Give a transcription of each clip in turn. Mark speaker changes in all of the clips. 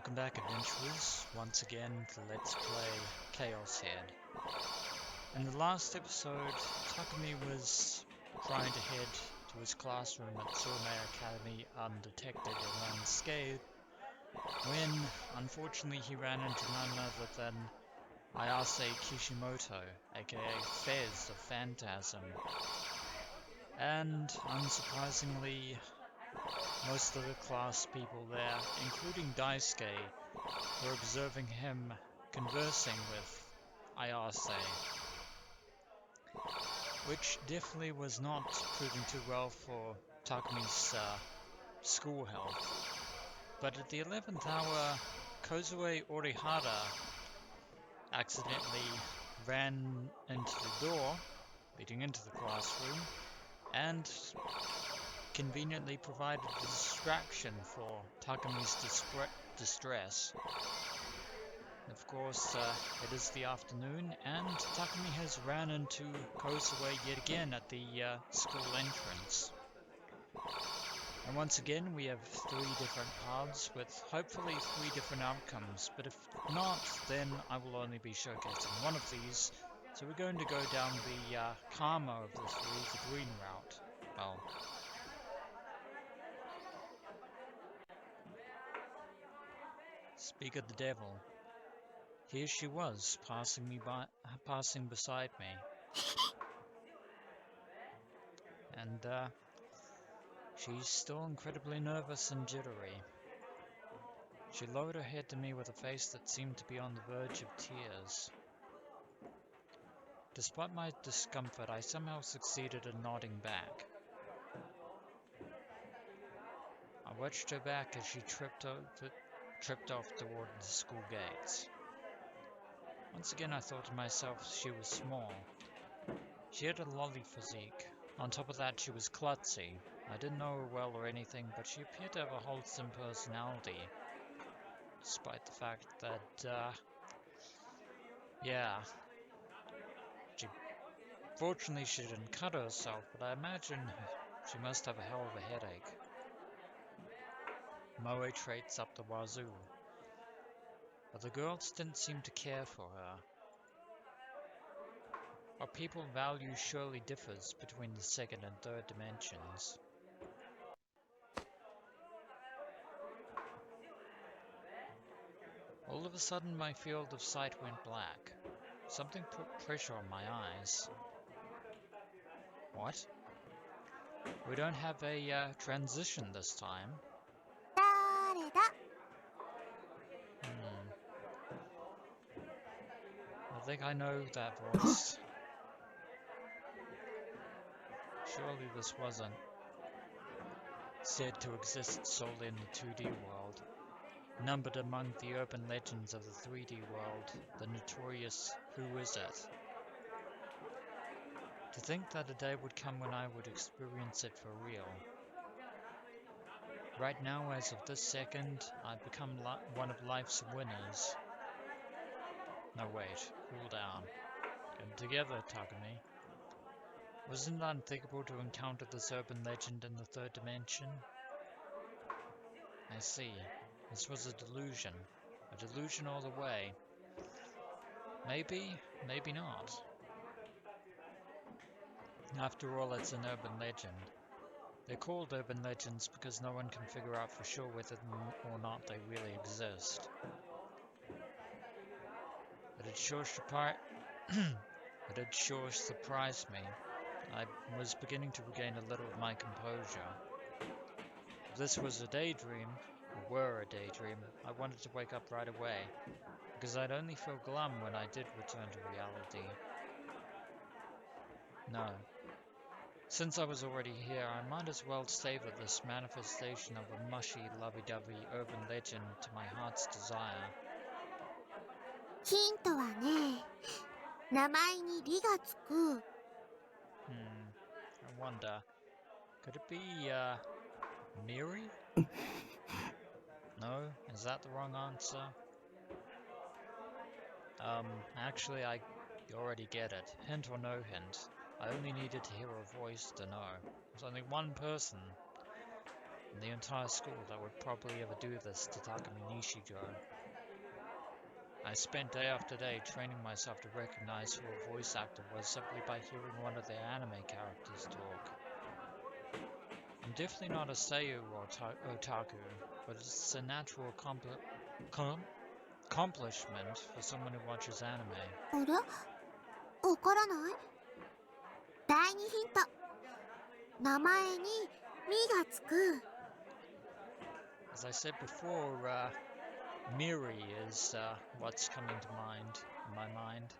Speaker 1: Welcome back, adventurers, once again to Let's Play ChäoS Head. In the last episode, Takumi was trying to head to his classroom at Surumei Academy undetected and unscathed, when, unfortunately, he ran into none other than Ayase Kishimoto, aka Fez the Phantasm. And, unsurprisingly, most of the class people there, including Daisuke, were observing him conversing with Ayase, which definitely was not proving too well for Takumi's school health. But at the 11th hour, Kozue Orihara accidentally ran into the door leading into the classroom and conveniently provided a distraction for Takumi's distress. Of course, it is the afternoon, and Takumi has ran into Kozue yet again at the school entrance. And once again, we have 3 different paths with hopefully 3 different outcomes, but if not, then I will only be showcasing one of these. So we're going to go down the calmer of the 3, the green route. Well, speak of the devil. Here she was, passing beside me. And she's still incredibly nervous and jittery. She lowered her head to me with a face that seemed to be on the verge of tears. Despite my discomfort, I somehow succeeded in nodding back. I watched her back as she tripped off toward the school gates. Once again, I thought to myself she was small. She had a lolly physique. On top of that, she was klutzy. I didn't know her well or anything, but she appeared to have a wholesome personality. Despite the fact that, fortunately she didn't cut herself, but I imagine she must have a hell of a headache. Moe traits up the wazoo. But the girls didn't seem to care for her. What people value surely differs between the second and third dimensions. All of a sudden my field of sight went black. Something put pressure on my eyes. What? We don't have a transition this time. I think I know that voice. Surely this wasn't said to exist solely in the 2D world. Numbered among the urban legends of the 3D world, the notorious Who Is It? To think that a day would come when I would experience it for real. Right now, as of this second, I've become one of life's winners. No wait, cool down. Get together, Takumi. Wasn't it unthinkable to encounter this urban legend in the third dimension? I see. This was a delusion. A delusion all the way. Maybe, maybe not. After all, it's an urban legend. They're called urban legends because no one can figure out for sure whether or not they really exist. But it sure surprised me. I was beginning to regain a little of my composure. If this was a daydream, or were a daydream, I wanted to wake up right away, because I'd only feel glum when I did return to reality. No. Since I was already here, I might as well savor this manifestation of a mushy, lovey-dovey urban legend to my heart's desire.
Speaker 2: ヒントはね、名前に「り」がつく。
Speaker 1: I wonder, could it be, Miri? No? Is that the wrong answer? Actually, I already get it. Hint or no hint. I only needed to hear a voice to know. There's only one person. in the entire school that would probably ever do this to Takumi Nishijo. I spent day after day training myself to recognize who a voice actor was simply by hearing one of their anime characters talk. I'm definitely not a Seiyu or otaku, but it's a natural accomplishment for someone who watches anime.
Speaker 2: あれわからない第二ヒント名前に「み」がつく
Speaker 1: As I said before, Miri is what's coming to mind in my mind.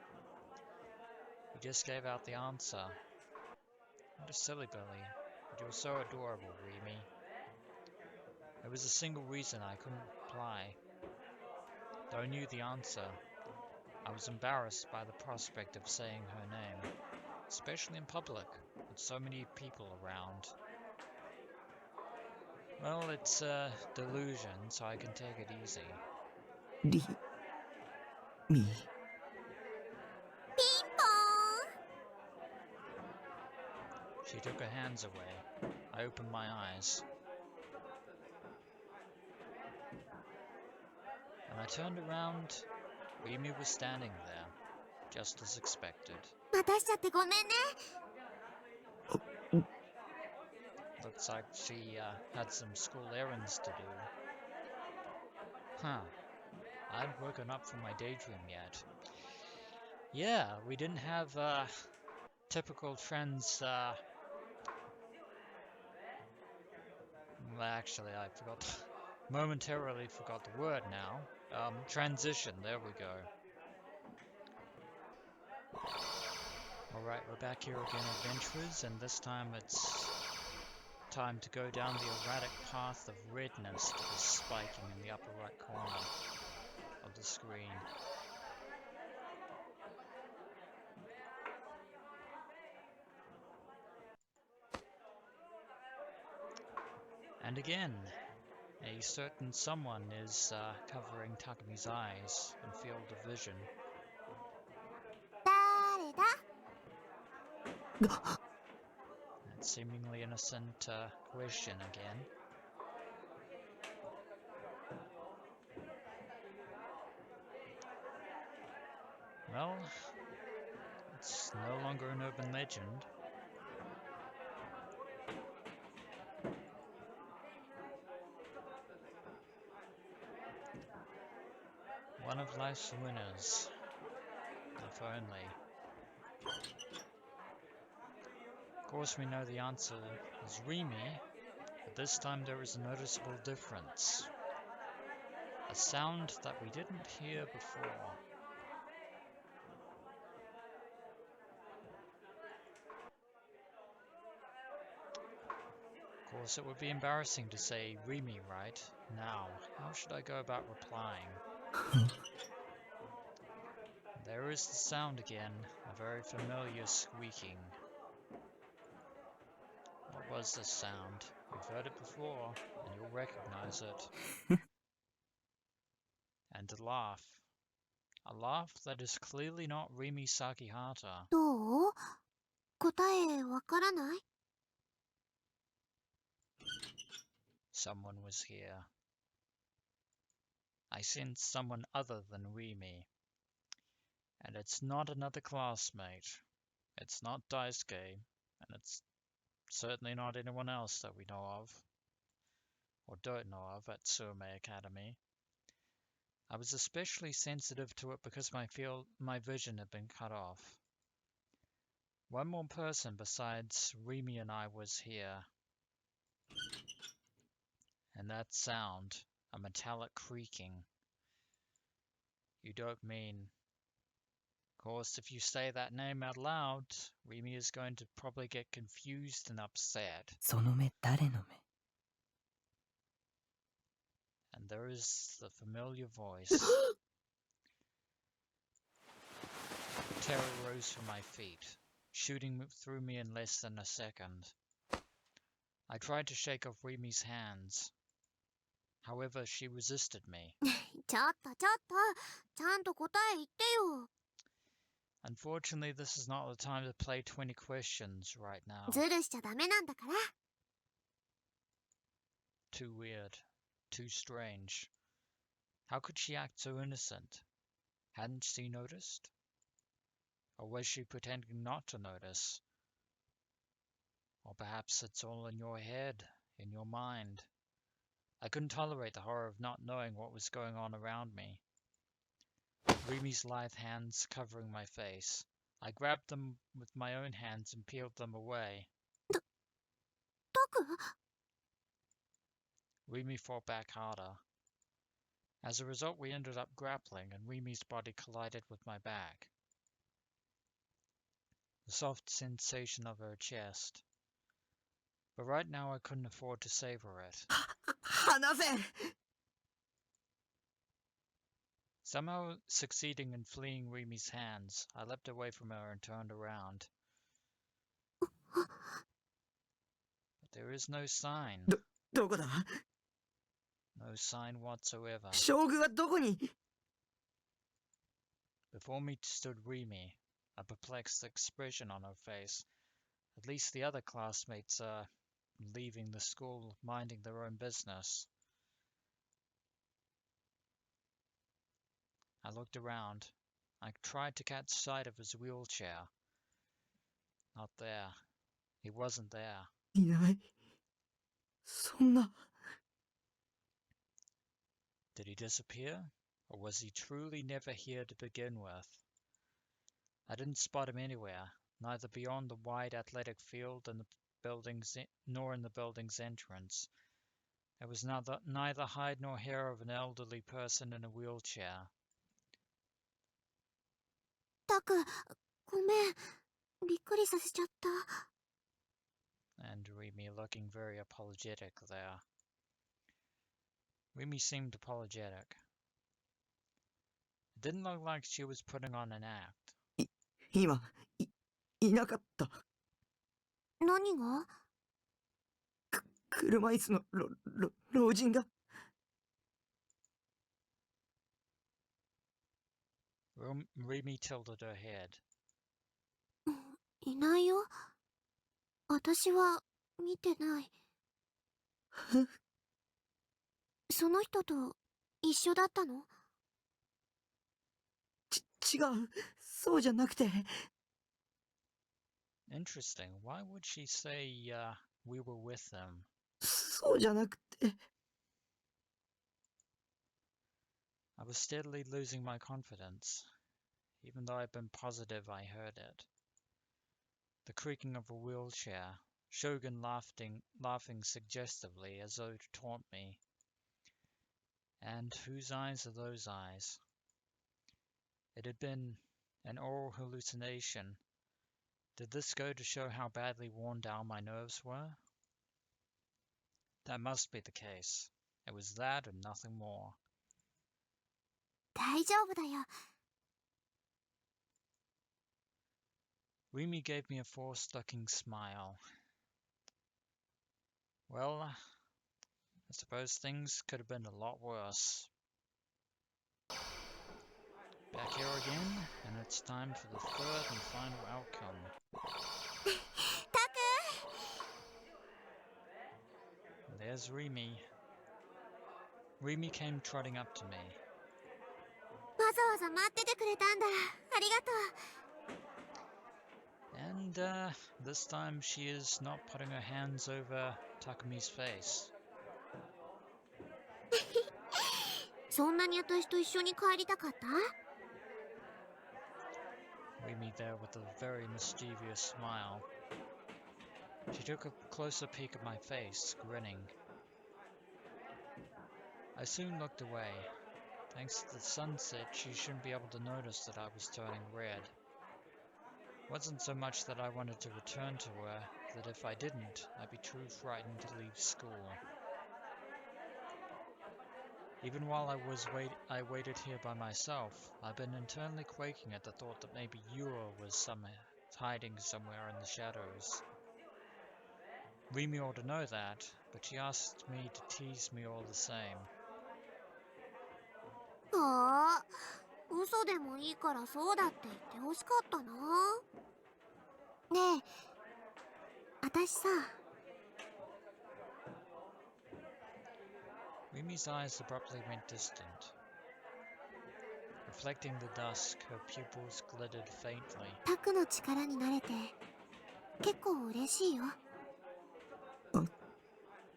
Speaker 1: You just gave out the answer. What a silly Billy. But you were so adorable, Remy. There was a single reason I couldn't reply. Though I knew the answer, I was embarrassed by the prospect of saying her name, especially in public, with so many people around. Well, it's a delusion, so I can take it easy.
Speaker 3: りみ
Speaker 2: ピンポ
Speaker 1: She took her hands away. I opened my eyes. When I turned around, Remy was standing there, just as expected.
Speaker 2: ーン待たしちゃってごめんね
Speaker 1: Looks like she had some school errands to do. Huh. I hadn't woken up from my daydream yet. Yeah, we didn't have typical trends. Actually, I forgot. Momentarily forgot the word now. Transition. There we go. Alright, we're back here again, adventurers, and this time it's time to go down the erratic path of redness that is spiking in the upper right corner of the screen. And again, a certain someone is covering Takumi's eyes and field of vision.
Speaker 2: 誰だ
Speaker 1: That seemingly innocent question again. Well, it's no longer an urban legend. One of life's winners. If only. Of course we know the answer is Remy, but this time there is a noticeable difference. A sound that we didn't hear before. Of course it would be embarrassing to say Remy right now. How should I go about replying? There is the sound again, a very familiar squeaking. What was this sound? You've heard it before, and you'll recognize it. And a laugh. A laugh that is clearly not Remy Sakihata.
Speaker 2: どう答えわからない
Speaker 1: Someone was here. I sensed someone other than Remy. And it's not another classmate. It's not Daisuke, and it's certainly not anyone else that we know of, or don't know of, at Sume Academy. I was especially sensitive to it because my vision had been cut off. One more person besides Remy and I was here. And that sound, a metallic creaking. You don't mean... Of course, if you say that name out loud, Remy is going to probably get confused and upset.
Speaker 3: その目誰の目
Speaker 1: And there is the familiar voice. Terror rose from my feet, shooting through me in less than a second. I tried to shake off Remy's hands. However, she resisted me.
Speaker 2: ちょっとちゃんと答え言ってよ
Speaker 1: Unfortunately, this is not the time to play 20 questions right now.
Speaker 2: ズルしちゃダメなんだから
Speaker 1: Too weird. Too strange. How could she act so innocent? Hadn't she noticed? Or was she pretending not to notice? Or perhaps it's all in your head, in your mind. I couldn't tolerate the horror of not knowing what was going on around me. Rimi's lithe hands covering my face. I grabbed them with my own hands and peeled them away.
Speaker 2: タク
Speaker 1: Rimi fought back harder. As a result, we ended up grappling, and Rimi's body collided with my back. The soft sensation of her chest. But right now I couldn't afford to savor it.
Speaker 3: 離せ
Speaker 1: Somehow succeeding in fleeing Rimi's hands, I leapt away from her and turned around. But there is no sign.
Speaker 3: どこだ
Speaker 1: No sign whatsoever.
Speaker 3: 将軍はどこに
Speaker 1: Before me stood Rimi, a perplexed expression on her face. At least the other classmates are leaving the school, minding their own business. I looked around. I tried to catch sight of his wheelchair. Not there. He wasn't there.
Speaker 3: いないそんな
Speaker 1: Did he disappear? Or was he truly never here to begin with? I didn't spot him anywhere, neither beyond the wide athletic field and the buildings, nor in the building's entrance. There was neither hide nor hair of an elderly person in a wheelchair.
Speaker 2: タクごめんびっくりさせちゃった
Speaker 1: And Rimi looking very apologetic there. Rimi seemed apologetic. It didn't look like she was putting on an act.
Speaker 3: 今いなかった
Speaker 2: 何が
Speaker 3: 車椅子の老人が
Speaker 1: Rimi tilted her head.
Speaker 2: いないよ私は見てないその人と一緒だったの
Speaker 3: 違うそうじゃなくて
Speaker 1: Interesting. Why would she say, we were with them?
Speaker 3: そうじゃなくて
Speaker 1: I was steadily losing my confidence, even though I'd been positive I heard it. The creaking of a wheelchair, Shogun laughing suggestively as though to taunt me. And whose eyes are those eyes? It had been an oral hallucination. Did this go to show how badly worn down my nerves were? That must be the case. It was that and nothing more.
Speaker 2: 大丈夫だよ
Speaker 1: Rimi gave me a forced-looking smile. Well, I suppose things could have been a lot worse. Back here again, and it's time for the third and final outcome.
Speaker 2: タク
Speaker 1: There's Rimi. Rimi came trotting up to me.
Speaker 2: わざわざ待っててくれたんだありがと
Speaker 1: And this time she is not putting her hands over Takumi's face.
Speaker 2: うそんなに私と一緒に帰りたかった
Speaker 1: Rimi there with a very mischievous smile. She took a closer peek at my face, grinning. I soon looked away. Thanks to the sunset, she shouldn't be able to notice that I was turning red. It wasn't so much that I wanted to return to her, that if I didn't, I'd be too frightened to leave school. Even while I waited here by myself, I've been internally quaking at the thought that maybe Yura was hiding somewhere in the shadows. Rimi ought to know that, but she asked me to tease me all the same.
Speaker 2: ああ嘘でもいいからそうだって言ってほしかったなねえ私さ
Speaker 1: Rimi's eyes abruptly went distant. Reflecting the dusk, her pupils glittered faintly.
Speaker 2: タクの力になれて結構嬉しいよ。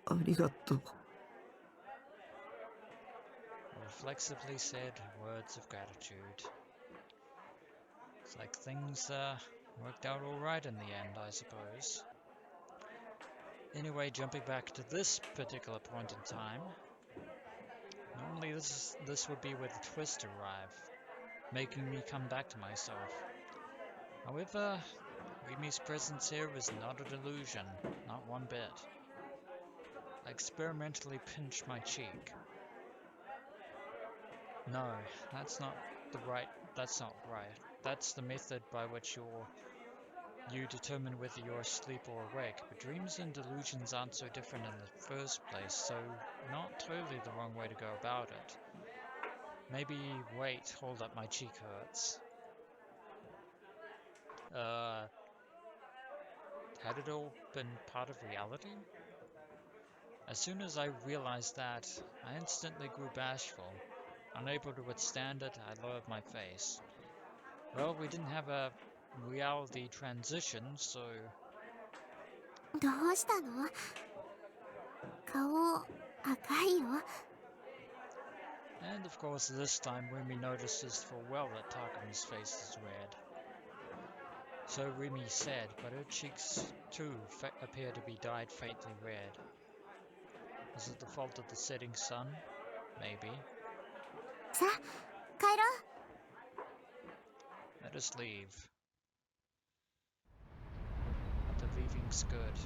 Speaker 3: ありがとう。
Speaker 1: Reflexively said words of gratitude. It's like things worked out alright in the end, I suppose. Anyway, jumping back to this particular point in time, normally this would be where the twist arrived, making me come back to myself. However, Rimi's presence here was not a delusion, not one bit. I experimentally pinched my cheek. No, that's not right. That's the method by which you determine whether you're asleep or awake, but dreams and delusions aren't so different in the first place, so not totally the wrong way to go about it. Maybe, wait, hold up, my cheek hurts. Had it all been part of reality? As soon as I realized that, I instantly grew bashful. Unable to withstand it, I lowered my face. Well, we didn't have a reality transition, so...
Speaker 2: どうしたの？顔赤いよ。
Speaker 1: And of course this time Rimi notices full well that Takumi's face is red. So Rimi said, but her cheeks too appear to be dyed faintly red. Is it the fault of the setting sun? Maybe.
Speaker 2: さあ帰ろう。
Speaker 1: Let us leave. The leaving's good.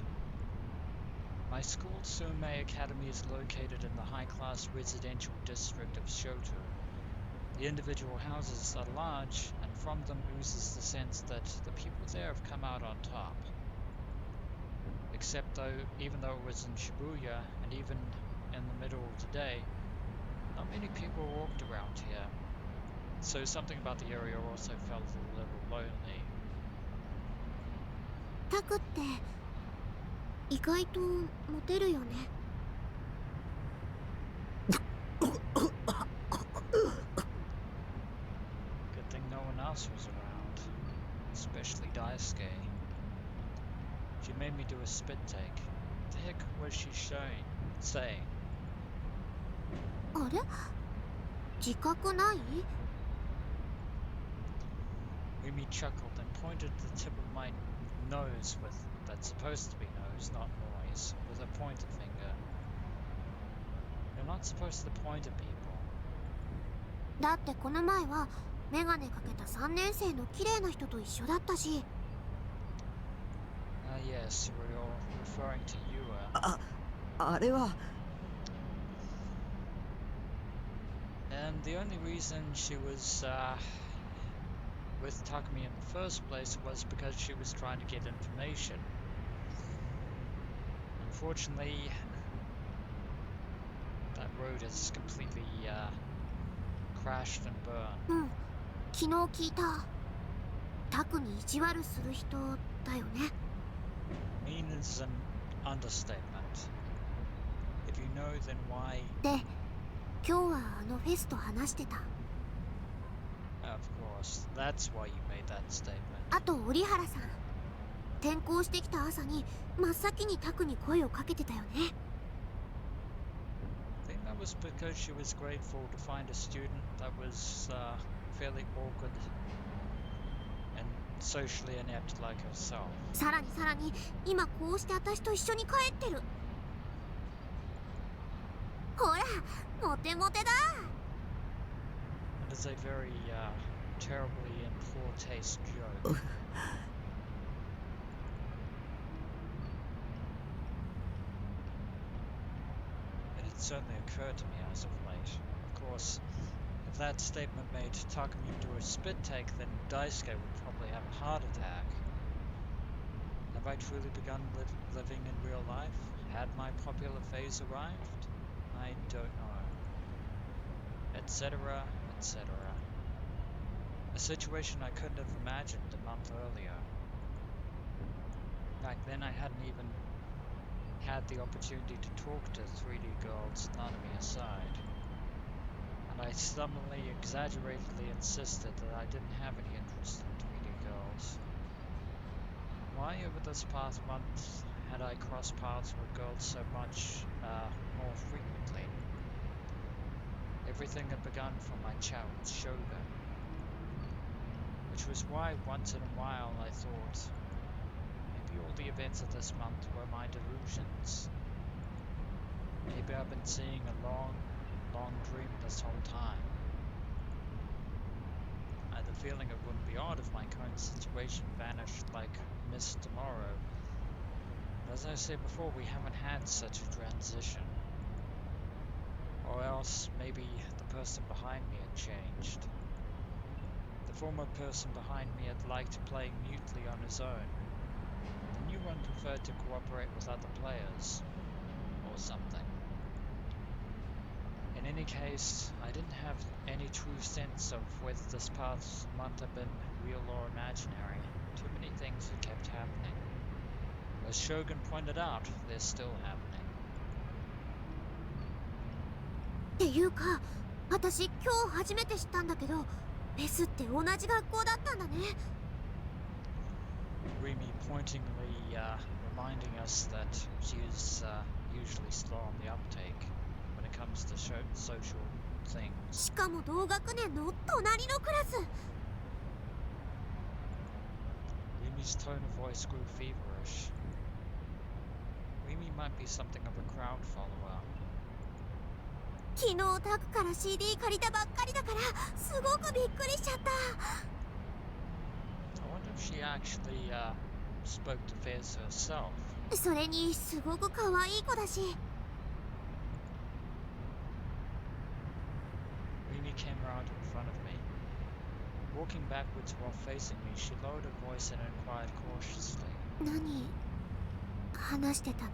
Speaker 1: My school, Sume Academy, is located in the high-class residential district of Shoto. The individual houses are large, and from them oozes the sense that the people there have come out on top. Except even though it was in Shibuya, and even in the middle of the day, not many people walked around here. So something about the area also felt a little lonely.
Speaker 2: タクって意外とモテるよね。
Speaker 1: Good thing no one else was around, especially Daisuke. She made me do a spit take. What the heck was she saying?
Speaker 2: あれ？自覚ない？
Speaker 1: Rimi chuckled and pointed the tip of my nose that's supposed to be nose, not noise, with a pointer finger. You're not supposed to point at people.
Speaker 2: だってこの前はメガネかけた3年生の綺麗な人と一緒だったし。
Speaker 1: Yes, we're all referring to you.
Speaker 3: あれは
Speaker 1: And the only reason she was with Takumi in the first place was because she was trying to get information. Unfortunately, that road has completely crashed and burned.
Speaker 2: うん、昨日聞いた。タクに意地悪する人だよね。
Speaker 1: Mean is an understatement. If you know, then why?
Speaker 2: で、今日はあのフェスと話してた。
Speaker 1: Of course, that's why you made that statement.
Speaker 2: あと折原さん、転校してきた朝に真っ先にタクに声をかけてたよね。
Speaker 1: I think that was because she was grateful to find a student that was fairly awkward and socially inept like herself.
Speaker 2: さらに今こうして私と一緒に帰ってる。ほら、モテモテだ。
Speaker 1: It is a very terribly in poor taste joke. It had certainly occurred to me as of late. Of course, if that statement made Takumi do a spit take, then Daisuke would probably have a heart attack. Have I truly begun living in real life? Had my popular phase arrived? I don't know. Etc., etc. A situation I couldn't have imagined a month earlier. Back then I hadn't even had the opportunity to talk to 3D girls, Nanami aside, and I stubbornly, exaggeratedly insisted that I didn't have any interest in 3D girls. Why over this past month had I crossed paths with girls so much more frequently? Everything had begun from my ChäoS Shogun, which was why once in a while I thought, maybe all the events of this month were my delusions. Maybe I've been seeing a long, long dream this whole time. I had the feeling it wouldn't be odd if my current situation vanished like mist tomorrow. But as I said before, we haven't had such a transition. Or else, maybe the person behind me had changed. The former person behind me had liked playing mutely on his own. The new one preferred to cooperate with other players. Or something. In any case, I didn't have any true sense of whether this past month had been real or imaginary. Too many things had kept happening. As Shogun pointed out, they're still happening.
Speaker 2: っていうか、私今日初めて知ったんだけど、フェスって同じ学校だったんだね。
Speaker 1: Remy pointingly reminding us that she is usually slow on the uptake when it comes to social things.
Speaker 2: しかも同学年の隣のクラス。
Speaker 1: Remy's tone of voice grew feverish. Remy might be something of a crowd follower.
Speaker 2: 昨日タクから CD 借りたばっかりだからすごくびっくりしちゃった。
Speaker 1: I wonder if she actually spoke to Fez herself.
Speaker 2: それにすごく可愛い子だし。
Speaker 1: Remy came around in front of me. Walking backwards while facing me, she lowered her voice and inquired cautiously.
Speaker 2: 何話してたの？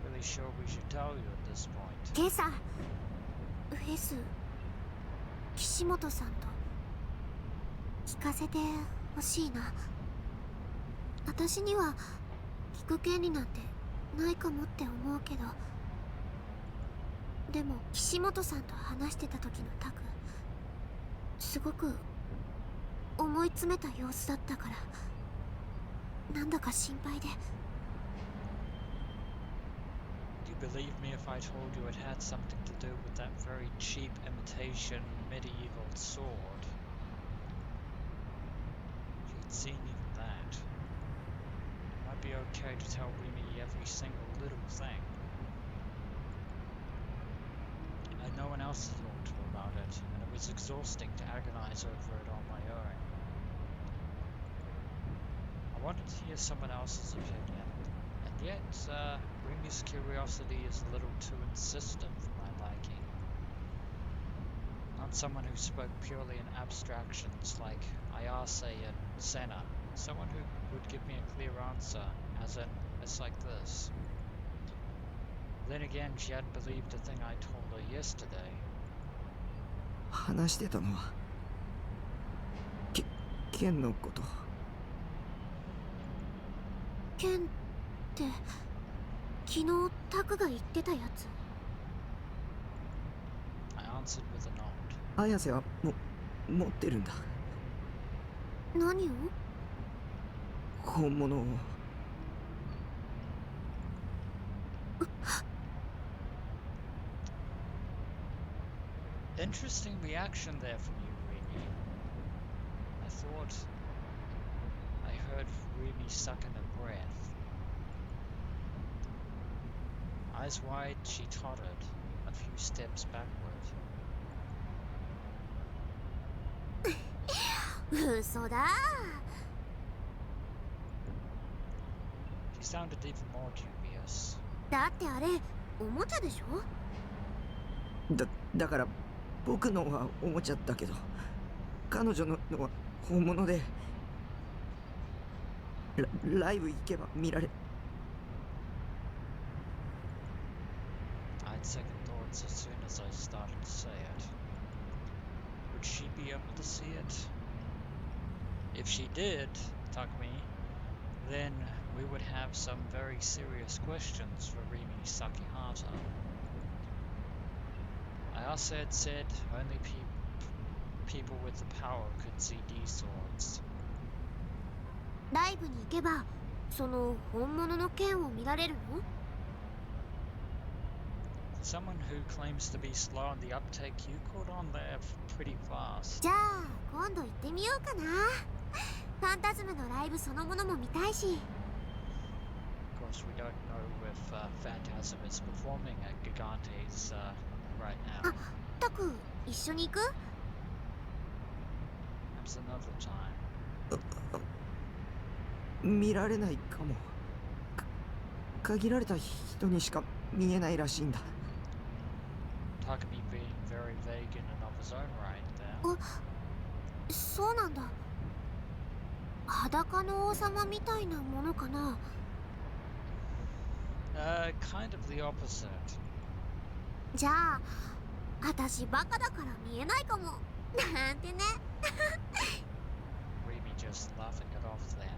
Speaker 1: Really sure we should tell you at this point.
Speaker 2: 今朝フェス岸本さんと聞かせてほしいな。私には聞く権利なんてないかもって思うけど、でも岸本さんと話してた時のタク、すごく思い詰めた様子だったから、なんだか心配で。
Speaker 1: Would you believe me if I told you it had something to do with that very cheap imitation medieval sword? She'd seen even that. It might be okay to tell Remy every single little thing. I had no one else to talk to about it, and it was exhausting to agonize over it on my own. I wanted to hear someone else's opinion, and yet Remy's curiosity is a little too insistent for my liking. Not someone who spoke purely in abstractions like Ayase and Senna. Someone who would give me a clear answer, as in, it's like this. Then again, she hadn't believed a thing I told her yesterday.
Speaker 3: 話してたのは剣のこと。
Speaker 2: 剣って昨日タクが言ってたやつ。
Speaker 1: I answered with a nod.
Speaker 3: 綾瀬は持ってるんだ。
Speaker 2: 何を？
Speaker 3: 本物を。
Speaker 1: Interesting reaction there from you, Remy. I thought I heard Remy sucking her breath. Eyes wide, she tottered a few steps backward.
Speaker 2: 嘘だ。
Speaker 1: She sounded even more dubious.
Speaker 2: だってあれおもちゃでしょ？
Speaker 3: だから僕のはおもちゃだけど、彼女のは本物で、ライブ行けば見られ。
Speaker 1: I had second thoughts as soon as I started to say it. Would she be able to see it? If she did, Takumi, then we would have some very serious questions for Rimi Sakihata. Ayase had said only people with the power could see D-swords.
Speaker 2: ライブに行けばその本物の剣を見られるの？
Speaker 1: Someone who claims to be slow on the uptake, you caught on there pretty fast.
Speaker 2: じゃあ今度行ってみようかな。ファンタズムのライブそのものも見たいし。
Speaker 1: Of course, we don't know if Phantasm is performing at Gigante's right now.
Speaker 2: あ、タク一緒に行く？
Speaker 1: Perhaps another time.
Speaker 3: 見られないかも。限られた人にしか見えないらしいんだ。
Speaker 1: Takumi being very vague in and of his own right there.
Speaker 2: そうなんだ。裸の王様みたいなものかな。
Speaker 1: Kind of the opposite.
Speaker 2: じゃあ私バカだから見えないかも。なんてね。
Speaker 1: Rimi just laughing it off there.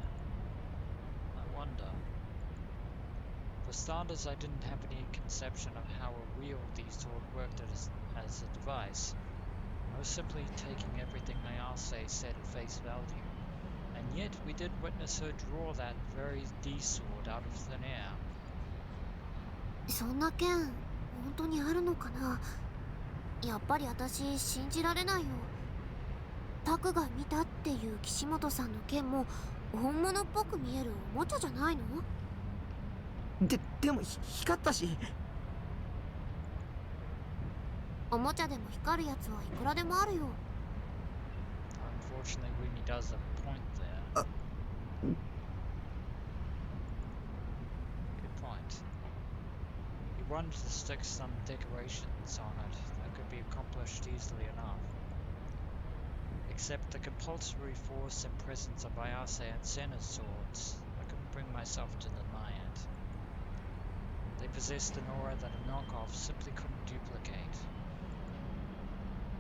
Speaker 1: I wonder. For starters, I didn't have any conception of how a real D-sword worked as a device. I was simply taking everything Ayase said at face value. And yet we did witness her draw that very D-sword out of thin air.
Speaker 2: そんな剣本当にあるのかな。やっぱり私信じられないよ。タクが見たっていう岸本さんの剣も本物っぽく見えるおもちゃじゃないの？
Speaker 3: でも光ったし。
Speaker 2: おもちゃでも光るやつはいくらでもあるよ。
Speaker 1: Unfortunately, Rimi does have a point there. Good point. He wanted to stick some decorations on it that could be accomplished easily enough. Except the compulsory force and presence of Ayase and Senna's swords, I couldn't bring myself to deny it. They possessed an aura that a knockoff simply couldn't duplicate.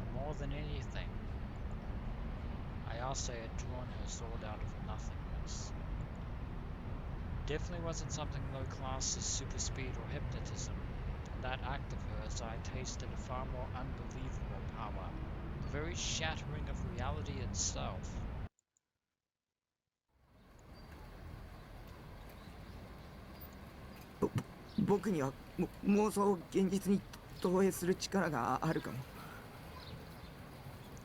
Speaker 1: And more than anything, Ayase had drawn her sword out of nothingness. Definitely wasn't something low class as super speed or hypnotism. In that act of hers, I tasted a far more unbelievable power, the very shattering of reality itself.
Speaker 3: 僕には妄想を現実に投影する力があるかも。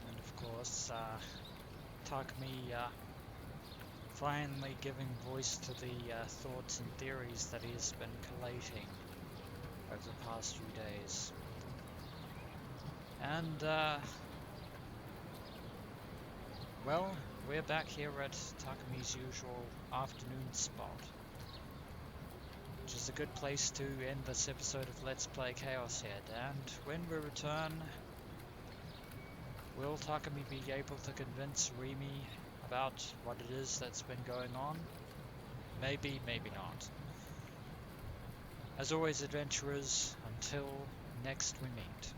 Speaker 1: And of course, Takumi finally giving voice to the thoughts and theories that he has been collating over the past few days. And, well, we're back here at Takumi's usual afternoon spot, which is a good place to end this episode of Let's Play ChäoS Head. And when we return, will Takumi be able to convince Rimi about what it is that's been going on? Maybe, maybe not. As always, adventurers, until next we meet.